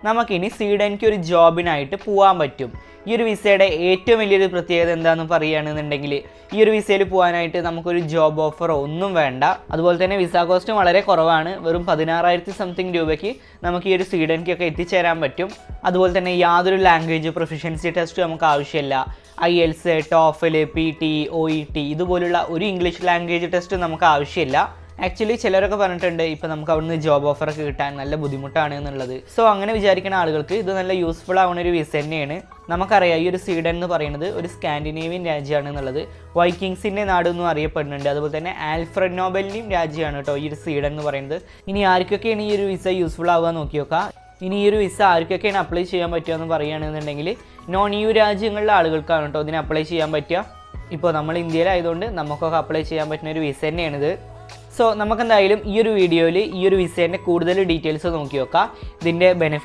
നമുക്കിനി സ്വീഡനിലേക്ക് ഒരു ജോബിനായിട്ട് പോകാൻ പറ്റും. ഈ ഒരു വിസയുടെ ഏറ്റവും വലിയൊരു പ്രത്യേകത എന്താണെന്ന് പറയുകയാണെന്നുണ്ടെങ്കിൽ ഈ ഒരു വിസയിൽ പോകാനായിട്ട് നമുക്കൊരു ജോബ് ഓഫറോ ഒന്നും വേണ്ട. അതുപോലെ തന്നെ വിസ കോസ്റ്റും വളരെ കുറവാണ്. വെറും 16,000 സംതിങ് രൂപയ്ക്ക് നമുക്ക് ഈ ഒരു സ്വീഡനിലേക്കൊക്കെ എത്തിച്ചേരാൻ പറ്റും. അതുപോലെ തന്നെ യാതൊരു ലാംഗ്വേജ് പ്രൊഫിഷ്യൻസി ടെസ്റ്റും നമുക്ക് ആവശ്യമില്ല. IELTS, TOEFL, PT, OET ഇതുപോലുള്ള ഒരു ഇംഗ്ലീഷ് ലാംഗ്വേജ് ടെസ്റ്റ് നമുക്ക് ആവശ്യമില്ല. ആക്ച്വലി ചിലരൊക്കെ പറഞ്ഞിട്ടുണ്ട് ഇപ്പോൾ നമുക്ക് അവിടുന്ന് ജോബ് ഓഫറൊക്കെ കിട്ടാൻ നല്ല ബുദ്ധിമുട്ടാണ് എന്നുള്ളത്. സോ അങ്ങനെ വിചാരിക്കുന്ന ആളുകൾക്ക് ഇത് നല്ല യൂസ്ഫുൾ ആവുന്ന ഒരു വിസ തന്നെയാണ്. നമുക്കറിയാം ഈ ഒരു സ്വീഡൻ എന്ന് പറയുന്നത് ഒരു സ്കാൻഡിനേവിയൻ രാജ്യമാണ് എന്നുള്ളത്. വൈക്കിങ്സിൻ്റെ നാട് എന്നും അറിയപ്പെടുന്നുണ്ട്. അതുപോലെ തന്നെ ആൽഫ്രഡ് നോബലിൻ്റെയും രാജ്യമാണ് കേട്ടോ ഈ ഒരു സ്വീഡൻ എന്ന് പറയുന്നത്. ഇനി ആർക്കൊക്കെയാണ് ഈ ഒരു വിസ യൂസ്ഫുൾ ആവുക നോക്കി നോക്കാം. ഇനി ഈ ഒരു വിസ ആർക്കൊക്കെയാണ് അപ്ലൈ ചെയ്യാൻ പറ്റുക എന്ന് പറയുകയാണെന്നുണ്ടെങ്കിൽ നോൺ EU രാജ്യങ്ങളിലെ ആളുകൾക്കാണ് കേട്ടോ ഇതിന് അപ്ലൈ ചെയ്യാൻ പറ്റുക. ഇപ്പോൾ നമ്മൾ ഇന്ത്യയിലായതുകൊണ്ട് നമുക്കൊക്കെ അപ്ലൈ ചെയ്യാൻ പറ്റുന്ന ഒരു വിസ തന്നെയാണിത്. സോ നമുക്കെന്തായാലും ഈ ഒരു വീഡിയോയിൽ ഈ ഒരു വിസേൻ്റെ കൂടുതൽ ഡീറ്റെയിൽസ് നോക്കി നോക്കാം. ഇതിൻ്റെ ബെനിഫിറ്റ്